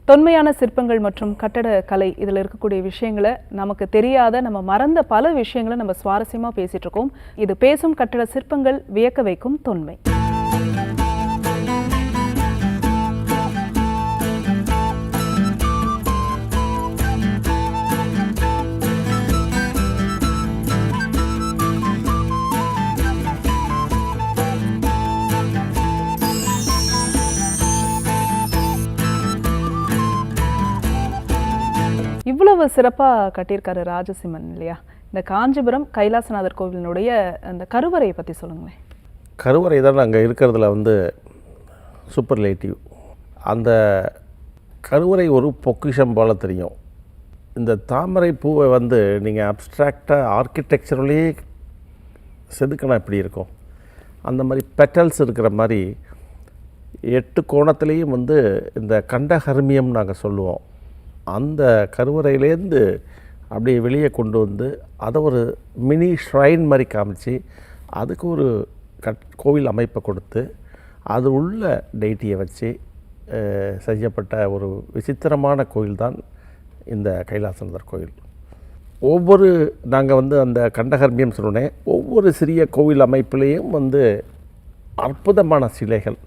தொன்மையான சிற்பங்கள் மற்றும் கட்டட கலை இதில் இருக்கக்கூடிய விஷயங்களை நமக்கு தெரியாத நம்ம மறந்த பல விஷயங்களை நம்ம சுவாரஸ்யமாக பேசிட்டு இருக்கோம். இது பேசும் கட்டட சிற்பங்கள் வியக்க வைக்கும் தொன்மை. இவ்வளவு சிறப்பாக கட்டியிருக்காரு ராஜசிம்மன் இல்லையா? இந்த காஞ்சிபுரம் கைலாசநாதர் கோவிலினுடைய அந்த கருவறையை பற்றி சொல்லுங்களேன். கருவறை தான் அங்கே இருக்கிறதுல சூப்பர்லேட்டிவ். அந்த கருவறை ஒரு பொக்கிஷம் போல தெரியும். இந்த தாமரை பூவை நீங்கள் அப்ட்ராக்டாக ஆர்கிடெக்சரலே செதுக்கினா எப்படி இருக்கும், அந்த மாதிரி பெட்டல்ஸ் இருக்கிற மாதிரி 8 கோணத்துலேயும் இந்த கண்டஹர்மியம் நாங்கள் சொல்லுவோம். அந்த கருவறையிலேருந்து அப்படியே வெளியே கொண்டு அதை ஒரு மினி ஷ்ரைன் மாதிரி காமிச்சு அதுக்கு ஒரு கோவில் அமைப்பை கொடுத்து அது உள்ள டெய்ட்டியை வச்சு செய்யப்பட்ட ஒரு விசித்திரமான கோயில் தான் இந்த கைலாசநாதர் கோயில். ஒவ்வொரு நாங்கள் அந்த கண்டஹர்மியம் சொன்னேன், ஒவ்வொரு சிறிய கோவில் அமைப்புலேயும் அற்புதமான சிலைகள்.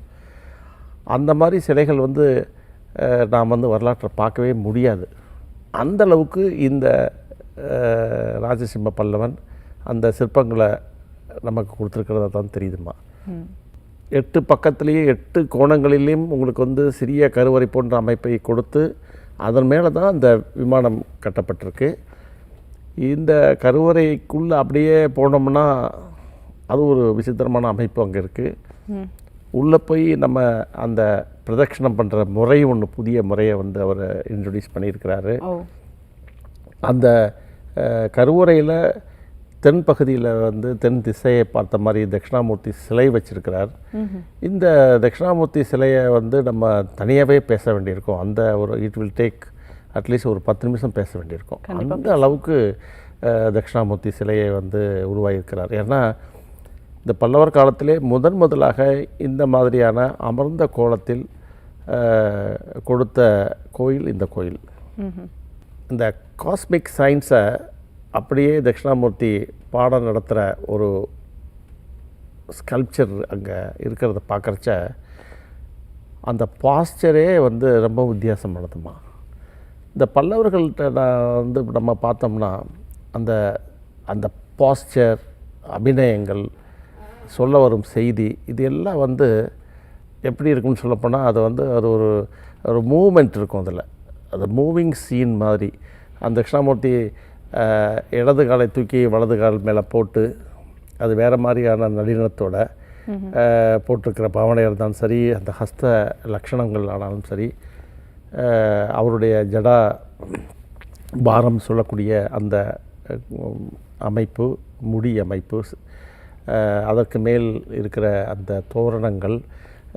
அந்த மாதிரி சிலைகள் நாம் வரலாற்றை பார்க்கவே முடியாது. அந்தளவுக்கு இந்த ராஜசிம்ம பல்லவன் அந்த சிற்பங்களை நமக்கு கொடுத்துருக்கிறதா தான் தெரியுதுமா. 8 பக்கத்துலேயே 8 கோணங்களிலையும் உங்களுக்கு சிறிய கருவறை போன்ற அமைப்பை கொடுத்து அதன் மேலே தான் அந்த விமானம் கட்டப்பட்டிருக்கு. இந்த கருவறைக்குள்ளே அப்படியே போனோம்னா அது ஒரு விசித்திரமான அமைப்பு அங்கே இருக்குது. உள்ளே போய் நம்ம அந்த பிரதட்சணம் பண்ணுற முறை ஒன்று, புதிய முறையை அவர் இன்ட்ரடியூஸ் பண்ணியிருக்கிறாரு. அந்த கருவறையில் தென் பகுதியில் தென் திசையை பார்த்த மாதிரி தட்சிணாமூர்த்தி சிலை வச்சிருக்கிறார். இந்த தட்சிணாமூர்த்தி சிலையை நம்ம தனியாகவே பேச வேண்டியிருக்கும். அந்த இட் வில் டேக் அட்லீஸ்ட் ஒரு 10 நிமிஷம் பேச வேண்டியிருக்கும். அந்த அளவுக்கு தட்சிணாமூர்த்தி சிலையை உருவாகியிருக்கிறார். ஏன்னா இந்த பல்லவர் காலத்திலே முதலாக இந்த மாதிரியான அமர்ந்த கோலத்தில் கொடுத்த கோயில் இந்த கோயில். இந்த காஸ்மிக் சயின்ஸை அப்படியே தட்சிணாமூர்த்தி பாடம் நடத்துகிற ஒரு ஸ்கல்ப்சர் அங்கே இருக்கிறத பார்க்குறச்ச அந்த பாஸ்டரே ரொம்ப வித்தியாசமானதுமா. இந்த பல்லவர்கள்ட்ட நம்ம பார்த்தோம்னா அந்த அந்த பாஸ்டர், அபிநயங்கள், சொல்ல வரும் செய்தி, இது எல்லாம் எப்படி இருக்குன்னு சொல்லப்போனால் அது அது ஒரு மூமெண்ட் இருக்கும். அதில் அது மூவிங் சீன் மாதிரி. அந்த தட்சிணாமூர்த்தி இடது காலை தூக்கி வலது கால் மேலே போட்டு அது வேறு மாதிரியான நளினத்தோட போட்டிருக்கிற பாவனையாக இருந்தாலும் சரி, அந்த ஹஸ்த லக்ஷணங்கள் ஆனாலும் சரி, அவருடைய ஜடா பாரம் சொல்லக்கூடிய அந்த அமைப்பு, முடி அமைப்பு, அதற்கு மேல் இருக்கிற அந்த தோரணங்கள்,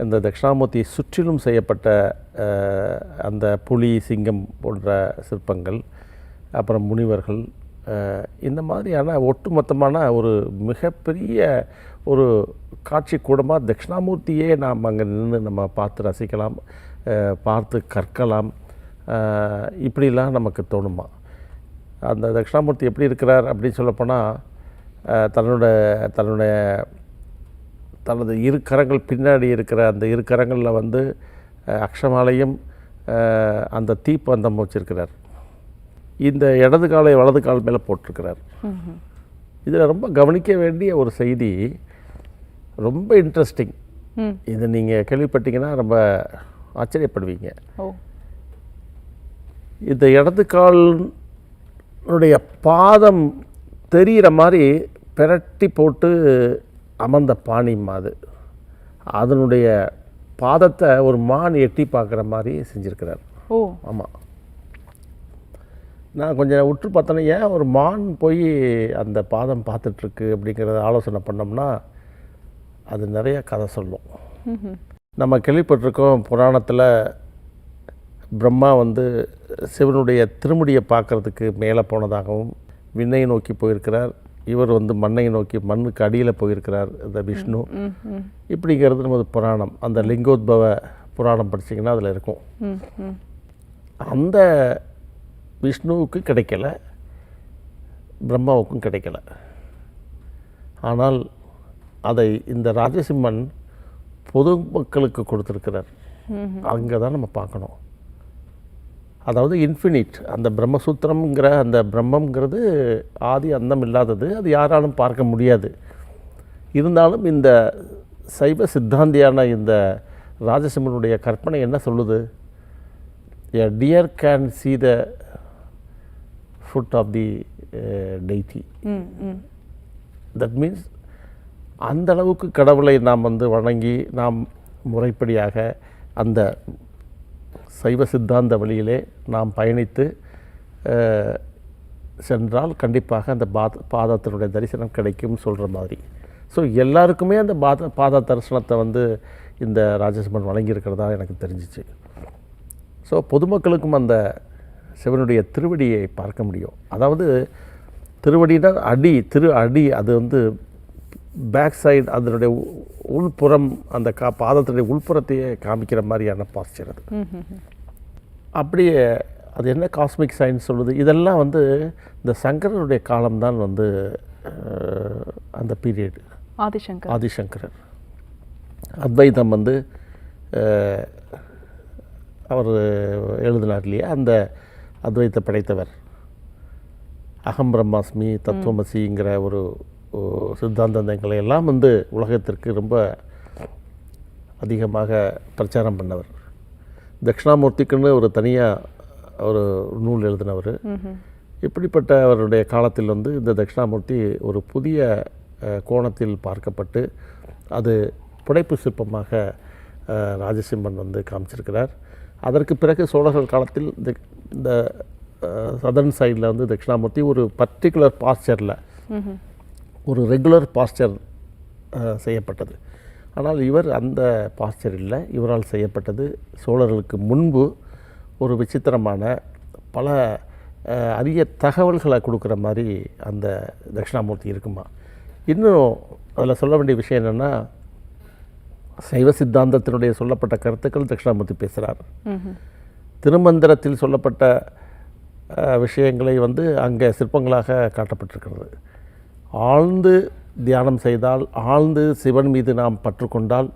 இந்த தட்சிணாமூர்த்தியை சுற்றிலும் செய்யப்பட்ட அந்த புலி, சிங்கம் போன்ற சிற்பங்கள், அப்புறம் முனிவர்கள், இந்த மாதிரியான ஒட்டுமொத்தமான ஒரு மிகப்பெரிய ஒரு காட்சி கூடமாக தட்சிணாமூர்த்தியே நாம் அங்கே நின்று நம்ம பார்த்து ரசிக்கலாம், பார்த்து கற்கலாம். இப்படிலாம் நமக்கு தோணுமா. அந்த தட்சிணாமூர்த்தி எப்படி இருக்கிறார் அப்படின்னு சொல்லப்போனால் தனது இரு கரங்கள் பின்னாடி இருக்கிற அந்த இரு கரங்களில் அக்ஷமாலையும் அந்த தீப்பந்தம் வச்சிருக்கிறார். இந்த இடது காலை வலது கால் மேலே போட்டிருக்கிறார். இதில் ரொம்ப கவனிக்க வேண்டிய ஒரு செய்தி, ரொம்ப இன்ட்ரெஸ்டிங். இதை நீங்கள் கேள்விப்பட்டீங்கன்னா ரொம்ப ஆச்சரியப்படுவீங்க. இந்த இடது காலுடைய பாதம் தெரிகிற மாதிரி பிரட்டி போட்டு அமர்ந்த பாணிமா அது. அதனுடைய பாதத்தை ஒரு மான் எட்டி பார்க்குற மாதிரி செஞ்சுருக்கிறார். ஆமாம், நான் கொஞ்சம் உற்று பார்த்தேன்னா ஏன் ஒரு மான் போய் அந்த பாதம் பார்த்துட்ருக்கு அப்படிங்கிறத ஆலோசனை பண்ணோம்னா அது நிறைய கதை சொல்லும். நம்ம கேள்விப்பட்டிருக்கோம், புராணத்தில் பிரம்மா சிவனுடைய திருமுடியை பார்க்குறதுக்கு மேலே போனதாகவும் விண்ணை நோக்கி போயிருக்கிறார். இவர் மண்ணை நோக்கி மண்ணுக்கு அடியில் போயிருக்கிறார் இந்த விஷ்ணு. இப்படிங்கிறது நமது புராணம். அந்த லிங்கோத்பவ புராணம் படிச்சிங்கன்னா அதில் இருக்கும். அந்த விஷ்ணுவுக்கு கிடைக்கல, பிரம்மாவுக்கும் கிடைக்கல. ஆனால் அதை இந்த ராஜசிம்மன் பொதுமக்களுக்கு கொடுத்துருக்கிறார். அங்கே தான் நம்ம பார்க்கணும். அதாவது இன்ஃபினிட், அந்த பிரம்மசூத்திரம்ங்கிற அந்த பிரம்மங்கிறது ஆதி அந்தம் இல்லாதது, அது யாராலும் பார்க்க முடியாது. இருந்தாலும் இந்த சைவ சித்தாந்தியான இந்த ராஜசிம்மனுடைய கற்பனை என்ன சொல்லுது? A deer can see the foot of the deity. That means அந்த அளவுக்கு கடவுளை நாம் வந்து வணங்கி நாம் முறைப்படியாக அந்த சைவ சித்தாந்த வழியிலே நாம் பயணித்து சென்றால் கண்டிப்பாக அந்த பாதத்தினுடைய தரிசனம் கிடைக்கும் சொல்கிற மாதிரி. ஸோ எல்லாருக்குமே அந்த பாத தரிசனத்தை வந்து இந்த ராஜசிம்மன் வழங்கியிருக்கிறதா எனக்கு தெரிஞ்சிச்சு. ஸோ பொதுமக்களுக்கும் அந்த சிவனுடைய திருவடியை பார்க்க முடியும். அதாவது திருவடினா அடி, அது வந்து பேக் சைடு, அதனுடைய உள்புறம், அந்த பாதத்தினுடைய உள்புறத்தையே காமிக்கிற மாதிரியான பாஸ்டர் அது. அப்படியே அது என்ன காஸ்மிக் சயின்ஸ் சொல்லுது? இதெல்லாம் வந்து இந்த சங்கரனுடைய காலம்தான் வந்து அந்த பீரியடு. ஆதிசங்கரர் அத்வைதம் வந்து அவர் எழுதினார் இல்லையா, அந்த அத்வைத்தை படைத்தவர். அகம் பிரம்மாஸ்மி, தத்துவமசிங்கிற ஒரு சித்தாந்தங்களை எல்லாம் வந்து உலகத்திற்கு ரொம்ப அதிகமாக பிரச்சாரம் பண்ணவர். தட்சிணாமூர்த்திக்குன்னு ஒரு தனியாக ஒரு நூல் எழுதினவர். இப்படிப்பட்ட அவருடைய காலத்தில் வந்து இந்த தட்சிணாமூர்த்தி ஒரு புதிய கோணத்தில் பார்க்கப்பட்டு அது புடைப்பு சிற்பமாக ராஜசிம்மன் வந்து காமிச்சிருக்கிறார். அதற்கு பிறகு சோழர்கள் காலத்தில் இந்த சதர்ன் சைடில் வந்து தட்சிணாமூர்த்தி ஒரு பர்டிகுலர் பாஸ்டரில் ஒரு ரெகுலர் பாஸ்டர் செய்யப்பட்டது. ஆனால் இவர் அந்த பாஸ்டர் இல்லை, இவரால் செய்யப்பட்டது சோழர்களுக்கு முன்பு ஒரு விசித்திரமான பல அரிய தகவல்களை கொடுக்குற மாதிரி அந்த தட்சிணாமூர்த்தி இருக்குமா. இன்னும் அதில் சொல்ல வேண்டிய விஷயம் என்னென்னா, சைவ சித்தாந்தத்தினுடைய சொல்லப்பட்ட கருத்துக்கள் தட்சிணாமூர்த்தி பேசுகிறார். திருமந்திரத்தில் சொல்லப்பட்ட விஷயங்களை வந்து அங்கே சிற்பங்களாக காட்டப்பட்டிருக்கிறது. ஆழ்ந்து தியானம் செய்தால், ஆழ்ந்து சிவன் மீது நாம் பற்றுக்கொண்டால்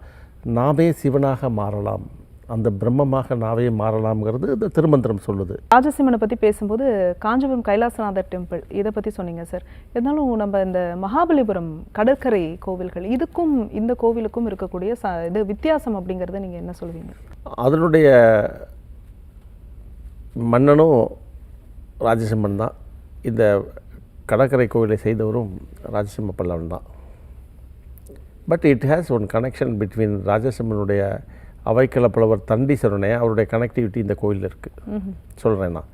நாமே சிவனாக மாறலாம், அந்த பிரம்மமாக நாவே மாறலாம்ங்கிறது இந்த திருமந்திரம் சொல்லுது. ராஜசிம்மனை பற்றி பேசும்போது காஞ்சிபுரம் கைலாசநாதர் டெம்பிள் இதை பற்றி சொன்னீங்க சார். இருந்தாலும் நம்ம இந்த மகாபலிபுரம் கடற்கரை கோவில்கள், இதுக்கும் இந்த கோவிலுக்கும் இருக்கக்கூடிய இது வித்தியாசம் அப்படிங்கிறத நீங்கள் என்ன சொல்லுவீங்க? அதனுடைய மன்னனும் ராஜசிம்மன் தான். இந்த கடற்கரை கோவிலை செய்தவரும் ராஜசிம்ம பல்லவன் தான். But it has one connection between ராஜசிம்மனுடைய அவைக்கள புலவர் தண்டீஸ்வரனே, அவருடைய கனெக்டிவிட்டி இந்த கோயிலில் இருக்குது. சொல்கிறேன் நான்.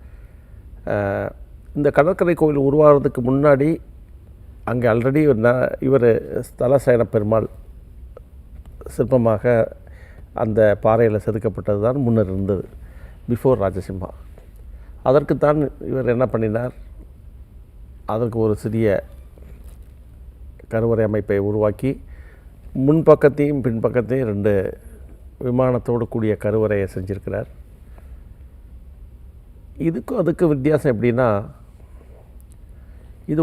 இந்த கடற்கரை கோவில் உருவாகிறதுக்கு முன்னாடி அங்கே ஆல்ரெடி இவர் ஸ்தலசேன பெருமாள் சிற்பமாக அந்த பாறையில் செதுக்கப்பட்டது தான் முன்னர் இருந்தது, பிஃபோர் ராஜசிம்மா. அதற்குத்தான் இவர் என்ன பண்ணினார், அதற்கு ஒரு சிறிய கருவறை அமைப்பை உருவாக்கி முன்பக்கத்தையும் பின்பக்கத்தையும் 2 விமானத்தோடு கூடிய கருவறையை செஞ்சிருக்கிறார். இதுக்கும் அதுக்கு வித்தியாசம் எப்படின்னா, இது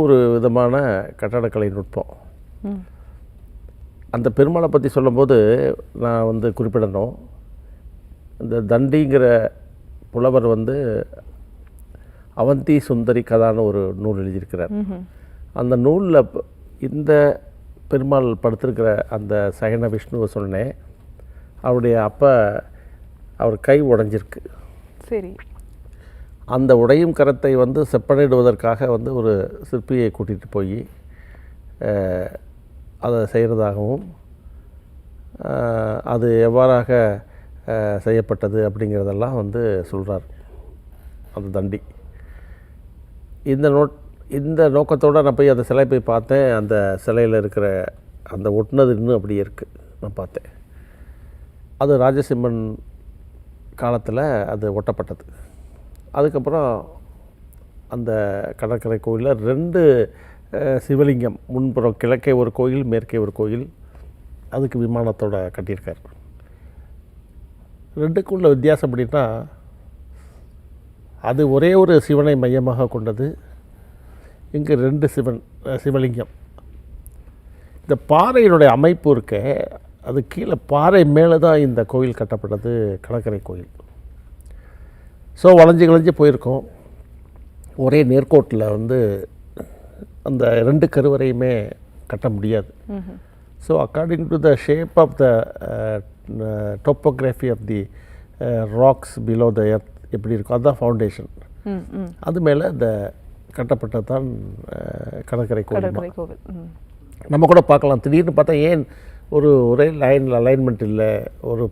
ஒரு விதமான கட்டடக்கலை நுட்பம். அந்த பெருமாளை பற்றி சொல்லும்போது நான் வந்து குறிப்பிடணும், இந்த தண்டிங்கிற புலவர் வந்து அவந்தி சுந்தரி கதான்னு ஒரு நூல் எழுதியிருக்கிறார். அந்த நூலில் இந்த பெருமாள் படுத்திருக்கிற அந்த சயன விஷ்ணுவை சொன்னேன், அவருடைய அவர் கை உடைஞ்சிருக்கு. சரி. அந்த உடையும் கரத்தை வந்து செப்பனிடுவதற்காக வந்து ஒரு சிற்பியை கூட்டிகிட்டு போய் அதை செய்கிறதாகவும், அது எவ்வாறாக செய்யப்பட்டது அப்படிங்கிறதெல்லாம் வந்து சொல்கிறார் அந்த தண்டி. இந்த நோக்கத்தோடு நான் போய் அந்த சிலை போய் பார்த்தேன். அந்த சிலையில் இருக்கிற அந்த ஒட்டுனது இன்னும் அப்படியே இருக்குது, நான் பார்த்தேன். அது ராஜசிம்மன் காலத்தில் அது ஒட்டப்பட்டது. அதுக்கப்புறம் அந்த கடற்கரை கோயிலில் 2 சிவலிங்கம், முன்புறம் கிழக்கே ஒரு கோயில், மேற்கே ஒரு கோயில், அதுக்கு விமானத்தோடு கட்டியிருக்கார். ரெண்டுக்கும் உள்ள வித்தியாசம் அப்படின்னா, அது ஒரே ஒரு சிவனை மையமாக கொண்டது. இங்கு 2 சிவலிங்கம். இந்த பாறையினுடைய அமைப்பு இருக்க, அது கீழே பாறை மேலே தான் இந்த கோயில் கட்டப்பட்டது, கடற்கரை கோயில். ஸோ வளைஞ்சு வளைஞ்சு போயிருக்கோம். ஒரே நேர்கோட்டில் வந்து அந்த 2 கருவறையுமே கட்ட முடியாது. So according to the shape of the topography of the rocks below the earth எப்படி இருக்கும், அதுதான் ஃபவுண்டேஷன். அது மேலே இந்த கட்டப்பட்டது தான் கடற்கரை கோவில். நம்ம கூட பார்க்கலாம், திடீர்னு பார்த்தா ஏன் ஒரே லைனில் அலைன்மெண்ட் இல்லை, ஒரு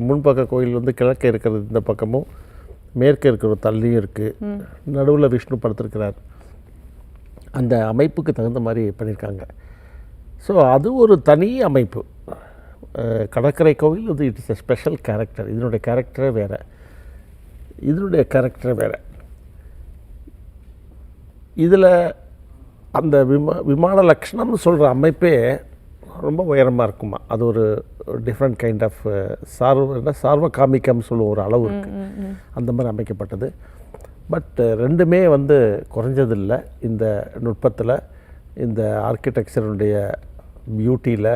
முன்பக்க கோயில் வந்து கிழக்கே இருக்கிறது இந்த பக்கமும், மேற்கே இருக்கிற தள்ளியும் இருக்குது, நடுவில் விஷ்ணு படுத்திருக்கிறார். அந்த அமைப்புக்கு தகுந்த மாதிரி பண்ணியிருக்காங்க. ஸோ அது ஒரு தனி அமைப்பு. கடற்கரை கோவில் இது it is a special character. இதனுடைய கேரக்டரே வேறு, இதில் அந்த விமான லக்ஷணம்னு சொல்கிற அமைப்பே ரொம்ப உயரமாக இருக்குமா. அது ஒரு டிஃப்ரெண்ட் கைண்ட் ஆஃப் சார்வ காமிக்கம்னு சொல்லுவோம், ஒரு அளவு இருக்குது, அந்த மாதிரி அமைக்கப்பட்டது. பட் ரெண்டுமே வந்து குறைஞ்சதில்லை இந்த நுட்பத்தில், இந்த ஆர்கிடெக்சருடைய பியூட்டியில்.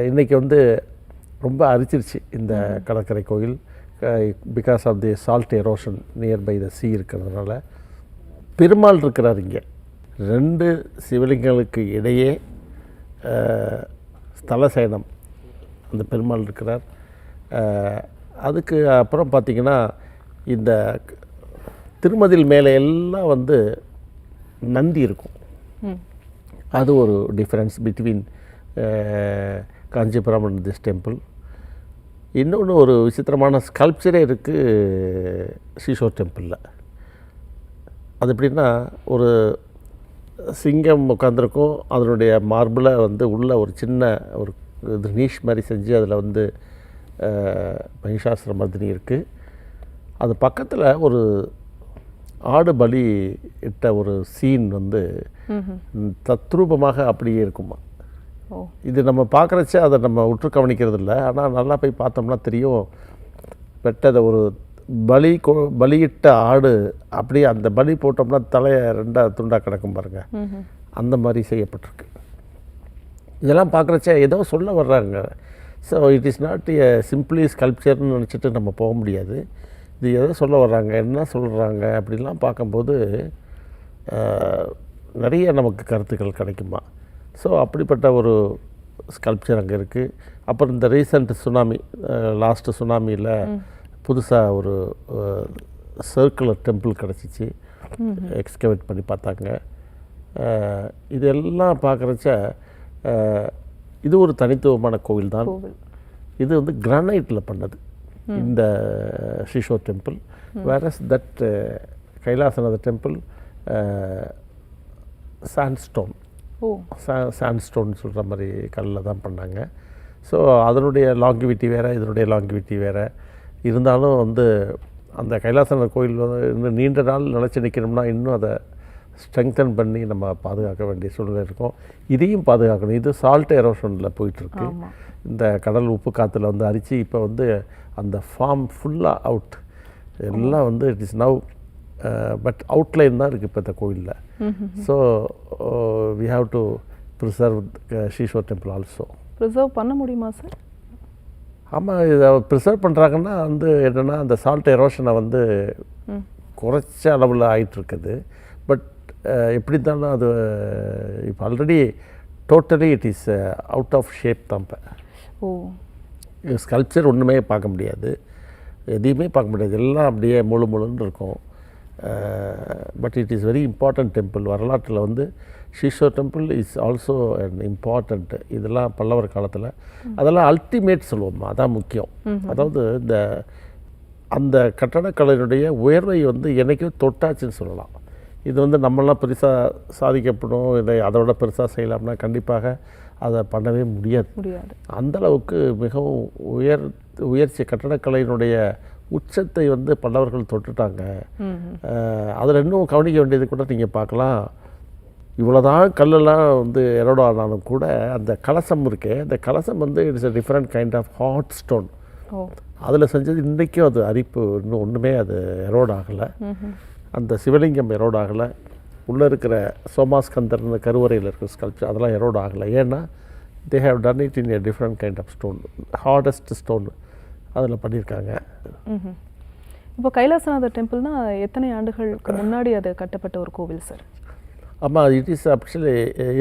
இன்றைக்கி வந்து ரொம்ப அரிச்சிருச்சு இந்த கடற்கரை கோயில், because of the salt erosion nearby the sea இருக்கிறதுனால. பெருமாள் இருக்கிறார் இங்கே, 2 சிவலிங்கங்களுக்கு இடையே ஸ்தலசேனம் அந்த பெருமாள் இருக்கிறார். அதுக்கு அப்புறம் பார்த்திங்கன்னா இந்த திருமதில் மேலே எல்லாம் வந்து நந்தி இருக்கும். அது ஒரு difference between Kanchipuram and this temple. இன்னொன்று ஒரு விசித்திரமான ஸ்கல்ப்சரே இருக்குது ஸ்ரீஷோர் டெம்பிளில். அது எப்படின்னா, ஒரு சிங்கம் உட்காந்துருக்கும், அதனுடைய மார்பிளை வந்து உள்ள ஒரு சின்ன ஒரு இது நீஷ் மாதிரி செஞ்சு அதில் வந்து மகிஷாசுர மர்தினி இருக்குது. அது பக்கத்தில் ஒரு ஆடு பலி இட்ட ஒரு சீன் வந்து தத்ரூபமாக அப்படியே இருக்குமா. இது நம்ம பார்க்குறச்ச அதை நம்ம உற்று கவனிக்கிறது இல்லை, ஆனால் நல்லா போய் பார்த்தோம்னா தெரியும், வெட்டதை ஒரு பலியிட்ட ஆடு அப்படியே அந்த பலி போட்டோம்னா தலையை 2 துண்டாக கிடக்கும் பாருங்கள், அந்த மாதிரி செய்யப்பட்டிருக்கு. இதெல்லாம் பார்க்குறச்ச ஏதோ சொல்ல வர்றாங்க. So it is not a simply ஸ்கல்ப்சர்னு நினச்சிட்டு நம்ம போக முடியாது. இது எதை சொல்ல வர்றாங்க, என்ன சொல்கிறாங்க அப்படின்லாம் பார்க்கும்போது நிறைய நமக்கு கருத்துக்கள் கிடைக்குமா. ஸோ அப்படிப்பட்ட ஒரு ஸ்கல்ப்சர் அங்கே இருக்குது. அப்புறம் இந்த ரீசண்ட் சுனாமி, லாஸ்ட்டு சுனாமியில் புதுசாக ஒரு சர்க்குலர் டெம்பிள் கிடச்சிச்சு, எக்ஸ்கவேட் பண்ணி பார்த்தாங்க. இதெல்லாம் பார்க்குறச்ச இது ஒரு தனித்துவமான கோவில் தான். இது வந்து கிரானைட்டில் பண்ணது இந்த seashore temple. Whereas that Kailasanathar temple sandstone, sandstone சொல்கிற மாதிரி கல்லில் தான் பண்ணாங்க. ஸோ அதனுடைய லாங்கிவிட்டி வேறு, இதனுடைய லாங்கிவிட்டி வேறு. இருந்தாலும் வந்து அந்த கைலாசநாதர் கோயில் வந்து இன்னும் நீண்ட நாள் நிலச்சி நிற்கணும்னா இன்னும் அதை ஸ்ட்ரெங்தன் பண்ணி நம்ம பாதுகாக்க வேண்டிய சூழ்நிலை இருக்கும். இதையும் பாதுகாக்கணும். இது சால்ட் எரோஷனில் போயிட்டுருக்கு. இந்த கடல் உப்பு காற்றுல வந்து அரிச்சு இப்போ வந்து அந்த ஃபார்ம் ஃபுல்லாக அவுட் எல்லாம் வந்து it is now, but outline தான் இருக்குது இப்போ இந்த கோயிலில். So we have to preserve seashore temple also. Preserve பண்ண முடியுமா சார்? ஆமாம், இதை ப்ரிசர்வ் பண்ணுறாங்கன்னா வந்து என்னென்னா அந்த சால்ட் எரோஷனை வந்து குறைச்ச அளவில் ஆகிட்டுருக்குது. பட் எப்படி இருந்தாலும் அது இப்போ already totally it is out of shape தான். இப்போ ஸ்கல்ப்சர் ஒன்றுமே பார்க்க முடியாது, எதையுமே பார்க்க முடியாது, எல்லாம் அப்படியே முழுன்னு இருக்கும். But it is very important temple. வரலாற்றில் வந்து seashore temple is also an important. இதெல்லாம் பல்லவர் காலத்தில் அதெல்லாம் அல்டிமேட் சொல்லுவோம், அதான் முக்கியம். அதாவது இந்த அந்த கட்டடக்கலையினுடைய உயர்வை வந்து என்றைக்கும் தொட்டாச்சுன்னு சொல்லலாம். இது வந்து நம்மளாம் பெருசாக சாதிக்கப்படும், இதை அதை விட பெருசாக செய்யலாம்னா கண்டிப்பாக அதை பண்ணவே முடியாது. அந்தளவுக்கு மிகவும் உயர்ச்சி கட்டடக்கலையினுடைய உச்சத்தை வந்து பல்லவர்கள் தொட்டுட்டாங்க. அதில் இன்னும் கவனிக்க வேண்டியது கூட நீங்கள் பார்க்கலாம். இவ்வளோதான் கல்லெல்லாம் வந்து எரோடோ ஆனாலும் கூட அந்த கலசம் இருக்கே, அந்த கலசம் வந்து it's a different kind of hot stone. ஓ. அதில் செஞ்சது இன்றைக்கும் அது அரிப்பு இன்னும் ஒன்றுமே அது எரோட் ஆகலை. அந்த சிவலிங்கம் எரோட் ஆகலை. உள்ளே இருக்கிற சோமாஸ்கந்தர்னு கருவறையில் இருக்கிற ஸ்கல்ப்சர் அதெல்லாம் எரோட் ஆகலை. ஏன்னா they have done it in a different kind of stone, hardest stone அதில் பண்ணியிருக்காங்க. இப்போ கைலாசநாதர் டெம்பிள்னா எத்தனை ஆண்டுகளுக்கு முன்னாடி அது கட்டப்பட்ட ஒரு கோவில் சார்? ஆமாம், it is actually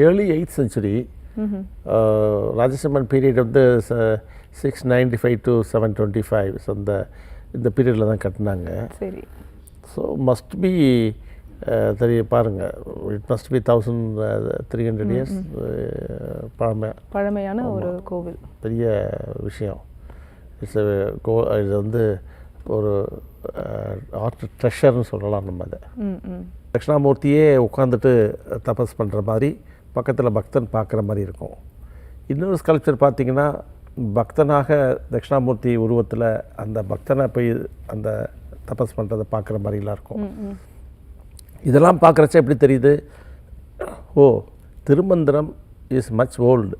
early 8th century. Rajasimhan period வந்து 695 to 725. ஸோ இந்த பீரியடில் தான் கட்டினாங்க. சரி. ஸோ மஸ்ட் பி பாருங்கள், இட் மஸ்ட் பி 1300 years பழமையான ஒரு கோவில். பெரிய விஷயம். இட்ஸ் இது வந்து ஒரு ஆர்ட் ட்ரெஷர்னு சொல்லலாம் நம்ம அதை. தட்சிணாமூர்த்தியே உட்காந்துட்டு தபஸ் பண்ணுற மாதிரி பக்கத்தில் பக்தன் பார்க்குற மாதிரி இருக்கும். இன்னொரு ஸ்கல்ப்சர் பார்த்திங்கன்னா பக்தனாக தட்சிணாமூர்த்தி உருவத்தில் அந்த பக்தனை போய் அந்த தபஸ் பண்ணுறதை பார்க்குற மாதிரிலாம் இருக்கும். இதெல்லாம் பார்க்குறச்ச எப்படி தெரியுது, ஓ திருமந்திரம் இஸ் மச் ஓல்டு.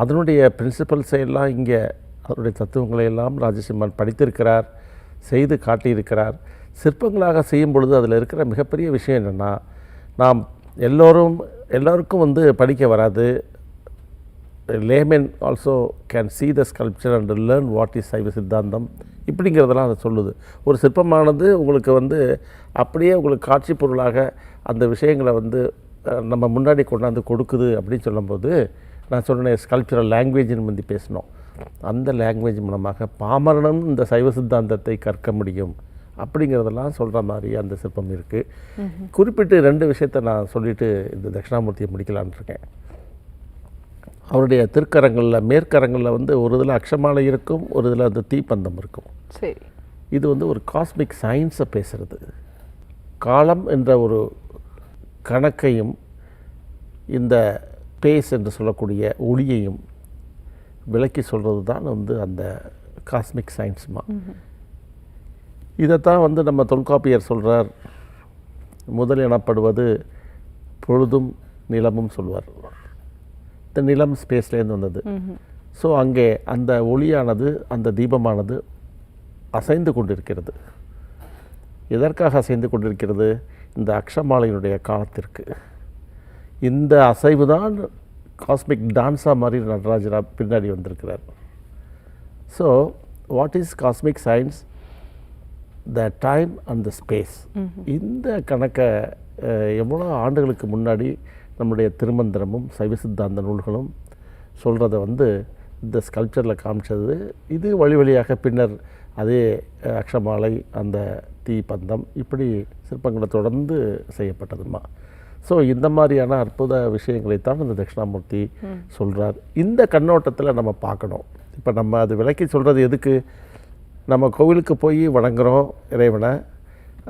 அதனுடைய பிரின்சிபல்ஸை எல்லாம் இங்கே அதனுடைய தத்துவங்களை எல்லாம் ராஜசிம்மன் படித்திருக்கிறார், செய்து காட்டியிருக்கிறார். சிற்பங்களாக செய்யும் பொழுது அதில் இருக்கிற மிகப்பெரிய விஷயம் என்னென்னா, நாம் எல்லோருக்கும் வந்து படிக்க வராது. Layman also can see the sculpture and learn what is சைவ சித்தாந்தம் இப்படிங்கிறதெல்லாம் அதை சொல்லுது. ஒரு சிற்பமானது உங்களுக்கு வந்து அப்படியே உங்களுக்கு காட்சி பொருளாக அந்த விஷயங்களை வந்து நம்ம முன்னாடி கொண்டாந்து கொடுக்குது அப்படின்னு சொல்லும்போது, நான் சொன்னேன் ஸ்கல்ப்சரல் லாங்குவேஜ்னு முந்தி பேசினோம், அந்த லாங்குவேஜ் மூலமாக பாமரனும் இந்த சைவ சித்தாந்தத்தை கற்க முடியும் அப்படிங்கிறதெல்லாம் சொல்கிற மாதிரி அந்த சிற்பம் இருக்குது. குறிப்பிட்டு 2 விஷயத்தை நான் சொல்லிவிட்டு இந்த தட்சிணாமூர்த்தியை முடிக்கலான்னு இருக்கேன். அவருடைய திருக்கரங்களில் மேற்கரங்களில் வந்து ஒரு இதில் அக்ஷமாலை இருக்கும், ஒரு இதில் அந்த தீப்பந்தம் இருக்கும். சரி. இது வந்து ஒரு காஸ்மிக் சயின்ஸை பேசுகிறது. காலம் என்ற ஒரு கணக்கையும் இந்த பேஸ் என்று சொல்லக்கூடிய ஒளியையும் விளக்கி சொல்கிறது தான் வந்து அந்த காஸ்மிக் சயின்ஸ்மா. இதைத்தான் வந்து நம்ம தொல்காப்பியர் சொல்கிறார், முதல் எனப்படுவது பொழுதும் நிலமும் சொல்வார். இந்த நிலம் ஸ்பேஸ்லேருந்து வந்தது. ஸோ அங்கே அந்த ஒளியானது அந்த தீபமானது அசைந்து கொண்டிருக்கிறது. எதற்காக அசைந்து கொண்டிருக்கிறது? இந்த அக்ஷமாலையினுடைய காலத்திற்கு. இந்த அசைவு தான் காஸ்மிக் டான்ஸாக மாதிரி நடராஜரா பின்னாடி வந்திருக்கிறார். So what is cosmic science? The time and the space. இந்த கணக்கை எவ்வளோ ஆண்டுகளுக்கு முன்னாடி நம்முடைய திருமந்திரமும் சைவ சித்தாந்த நூல்களும் சொல்கிறத வந்து இந்த ஸ்கல்ப்சரில் காமிச்சது. இது வழி வழியாக பின்னர் அதே அக்ஷமாலை, அந்த தீப்பந்தம், இப்படி சிற்பங்களை தொடர்ந்து செய்யப்பட்டதுமா. ஸோ இந்த மாதிரியான அற்புத விஷயங்களைத்தான் இந்த தட்சிணாமூர்த்தி சொல்கிறார். இந்த கண்ணோட்டத்தில் நம்ம பார்க்கணும். இப்போ நம்ம அது விளக்கி சொல்கிறது எதுக்கு? நம்ம கோவிலுக்கு போய் வணங்குகிறோம் இறைவனை.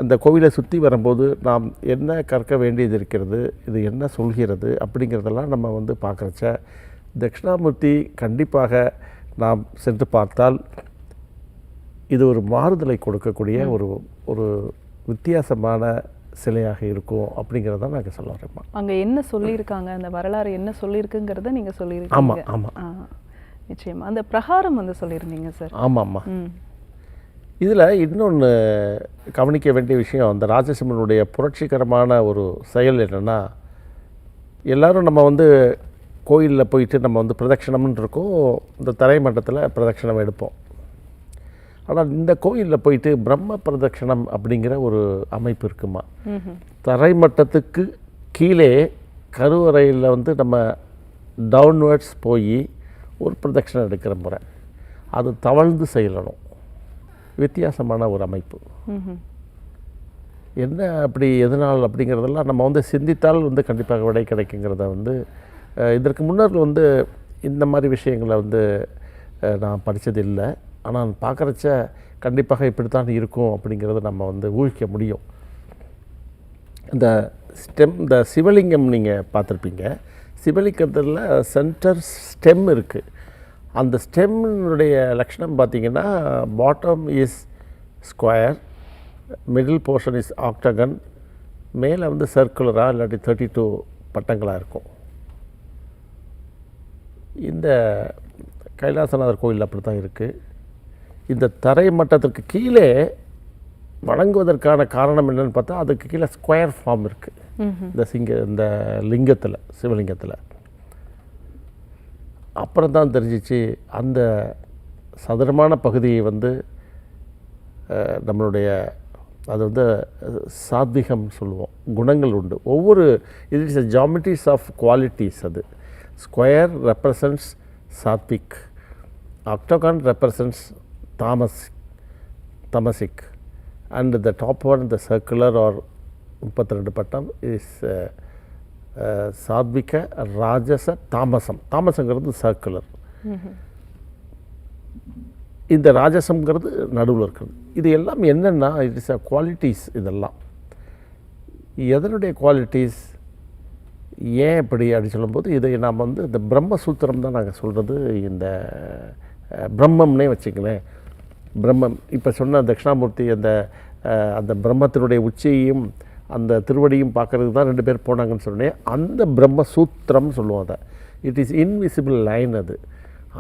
அந்த கோவிலை சுற்றி வரும்போது நாம் என்ன கற்க வேண்டியது இருக்கிறது, இது என்ன சொல்கிறது அப்படிங்கிறதெல்லாம் நம்ம வந்து பார்க்குறச்ச தட்சிணாமூர்த்தி கண்டிப்பாக நாம் சென்று பார்த்தால் இது ஒரு மாறுதலை கொடுக்கக்கூடிய ஒரு வித்தியாசமான சிலையாக இருக்கும் அப்படிங்கிறத நாங்கள் சொல்ல வரேம்மா. அங்கே என்ன சொல்லியிருக்காங்க, அந்த வரலாறு என்ன சொல்லியிருக்குங்கிறத நீங்கள் சொல்லியிருக்கீங்க. ஆமாம் ஆமாம், நிச்சயமாக. அந்த பிரகாரம் வந்து சொல்லியிருந்தீங்க சார். ஆமாம்மா. இதில் இன்னொன்று கவனிக்க வேண்டிய விஷயம், அந்த ராஜசிம்மனுடைய புரட்சிகரமான ஒரு செயல் என்னென்னா, எல்லோரும் நம்ம வந்து கோயிலில் போயிட்டு நம்ம வந்து பிரதட்சணம்னு இருக்கோம், இந்த தரைமட்டத்தில் பிரதட்சணம் எடுப்போம். ஆனால் இந்த கோயிலில் போயிட்டு பிரம்ம பிரதட்சணம் அப்படிங்கிற ஒரு அமைப்பு இருக்குமா. தரைமட்டத்துக்கு கீழே கருவறையில் வந்து நம்ம டவுன்வர்ட்ஸ் போய் ஒரு பிரதட்சணம் எடுக்கிற முறை, அது தவழ்ந்து செய்யணும். வித்தியாசமான ஒரு அமைப்பு. என்ன அப்படி எதனால் அப்படிங்கிறதெல்லாம் நம்ம வந்து சிந்தித்தால் வந்து கண்டிப்பாக விடை கிடைக்குங்கிறத வந்து இதற்கு முன்னர் வந்து இந்த மாதிரி விஷயங்களை வந்து நான் படித்தது இல்லை. ஆனால் பார்க்குறச்ச கண்டிப்பாக இப்படித்தான் இருக்கும் அப்படிங்கிறத நம்ம வந்து ஊகிக்க முடியும். இந்த சிவலிங்கம் நீங்கள் பார்த்துருப்பீங்க. சிவலிங்கத்தில் சென்டர் ஸ்டெம் இருக்குது. அந்த ஸ்டெம்னுடைய லட்சணம் பார்த்திங்கன்னா, bottom is square, middle portion is octagon, மேலே வந்து சர்க்குலராக இல்லாட்டி 32 பட்டங்களாக இருக்கும். இந்த கைலாசநாதர் கோயில் அப்படி தான் இருக்குது. இந்த தரை மட்டத்திற்கு கீழே வணங்குவதற்கான காரணம் என்னன்னு பார்த்தா அதுக்கு கீழே ஸ்கொயர் ஃபார்ம் இருக்குது இந்த லிங்கத்தில், சிவலிங்கத்தில். அப்புறம் தான் தெரிஞ்சிச்சு அந்த சதுரமான பகுதியை வந்து நம்மளுடைய அது வந்து சாத்விகம் சொல்லுவோம், குணங்கள் உண்டு. ஒவ்வொரு it is geometries of qualities. அது ஸ்கொயர் ரெப்ரசன்ட்ஸ் சாத்விக், ஆக்டோகான் ரெப்ரசன்ட்ஸ் தாமசிக், and the top one the circular are 32 பட்டம் இஸ் சாத்விக, ராஜச, தாமசங்கிறது சர்க்குலர். இந்த ராஜசம்ங்கிறது நடுவில் இருக்கிறது. இது எல்லாம் என்னென்னா இட் இஸ் அ குவாலிட்டிஸ். இதெல்லாம் எதனுடைய குவாலிட்டிஸ், ஏன் இப்படி அப்படி சொல்லும்போது இதை நாம் வந்து இந்த பிரம்மசூத்திரம் தான் நாங்கள் சொல்கிறது. இந்த பிரம்மம்னே வச்சுங்களேன். பிரம்மம் இப்போ சொன்ன தட்சிணாமூர்த்தி அந்த பிரம்மத்தினுடைய உச்சியையும் அந்த திருவடியும் பார்க்குறதுக்கு தான் 2 பேர் போனாங்கன்னு சொன்னேன். அந்த பிரம்மசூத்திரம் சொல்லுவோம். அதை இட் இஸ் இன்விசிபிள் லைன்.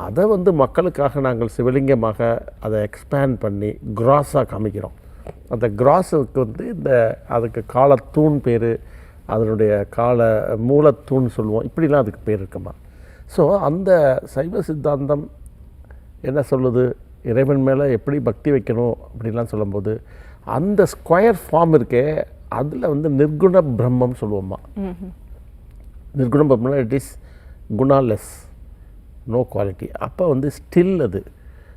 அதை வந்து மக்களுக்காக நாங்கள் சிவலிங்கமாக அதை எக்ஸ்பேண்ட் பண்ணி கிராஸாக காமிக்கிறோம். அந்த கிராஸுக்கு வந்து அதுக்கு காலத்தூண் பேர், அதனுடைய மூலத்தூண் சொல்லுவோம். இப்படிலாம் அதுக்கு பேர் இருக்குமா. ஸோ அந்த சைவ சித்தாந்தம் என்ன சொல்லுது, இறைவன் மேலே எப்படி பக்தி வைக்கணும் அப்படின்லாம் சொல்லும்போது அந்த ஸ்கொயர் ஃபார்ம் இருக்கே அதில் வந்து நிர்குண பிரம்மம் சொல்லுவோம்மா. நிர்குண பிரம்மம்னா இட் இஸ் குணாலெஸ், நோ குவாலிட்டி. அப்போ வந்து ஸ்டில் அது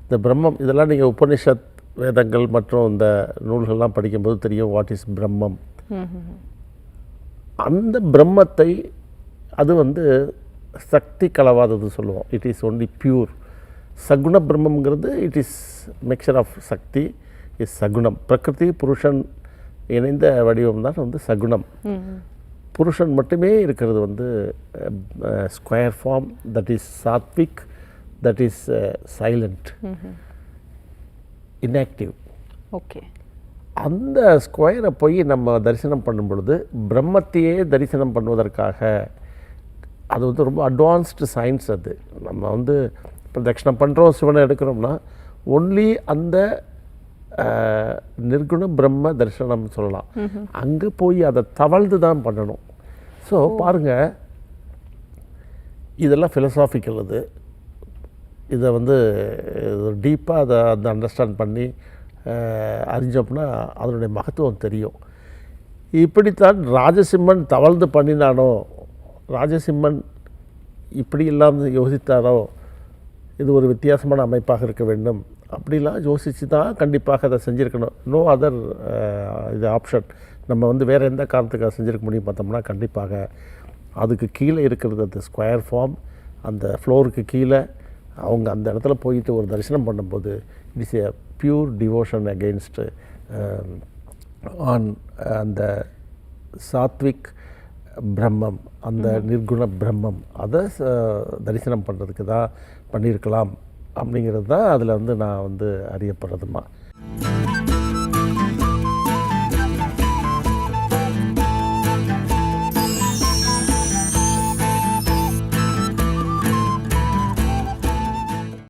இந்த பிரம்மம். இதெல்லாம் நீங்கள் உபனிஷத் வேதங்கள் மற்றும் இந்த நூல்கள்லாம் படிக்கும்போது தெரியும் வாட் இஸ் பிரம்மம். அந்த பிரம்மத்தை அது வந்து சக்தி கலவாதது சொல்லுவோம். It is only pure. சகுண பிரம்மங்கிறது இட் இஸ் மிக்சர் ஆஃப் சக்தி, இஸ் சகுணம். பிரகிருதி புருஷன் இணைந்த வடிவம் தான் வந்து சகுணம். புருஷன் மட்டுமே இருக்கிறது வந்து ஸ்கொயர் ஃபார்ம், தட் இஸ் சாத்விக், that is silent, inactive. Okay. அந்த ஸ்கொயரை போய் நம்ம தரிசனம் பண்ணும் பொழுது பிரம்மத்தையே தரிசனம் பண்ணுவதற்காக அது வந்து ரொம்ப அட்வான்ஸ்டு சயின்ஸ். அது நம்ம வந்து இப்போ தட்சிணம் பண்ணுறோம், சிவனை எடுக்கிறோம்னா ஒன்லி அந்த நிர்குண பிரம்ம தரிசனம் சொல்லலாம். அங்கே போய் அதை தவழ்ந்து தான் பண்ணணும். ஸோ பாருங்கள், இதெல்லாம் ஃபிலசாஃபிக்கல். இதை வந்து டீப்பாக அதை அண்டர்ஸ்டாண்ட் பண்ணி அறிஞ்சோம்னா அதனுடைய மகத்துவம் தெரியும். இப்படித்தான் ராஜசிம்மன் தவழ்ந்து பண்ணினானோ, ராஜசிம்மன் இப்படி இல்லாமல் யோசித்தாரோ, இது ஒரு வித்தியாசமான அமைப்பாக இருக்க வேண்டும் அப்படிலாம் யோசித்து தான் கண்டிப்பாக அதை செஞ்சுருக்கணும். நோ அதர் இது ஆப்ஷன். நம்ம வந்து வேறு எந்த காரணத்துக்காக செஞ்சுருக்க முடியும் பார்த்தோம்னா கண்டிப்பாக அதுக்கு கீழே இருக்கிறது அந்த ஸ்கொயர் ஃபார்ம். அந்த ஃப்ளோருக்கு கீழே அவங்க அந்த இடத்துல போயிட்டு ஒரு தரிசனம் பண்ணும்போது it is a pure devotion against on அந்த சாத்விக் பிரம்மம், அந்த நிர்குண பிரம்மம். அதை தரிசனம் பண்ணுறதுக்கு தான் பண்ணியிருக்கலாம் அப்படிங்கிறது தான் அதில் வந்து நான் வந்து அறியப்படுறதுமா.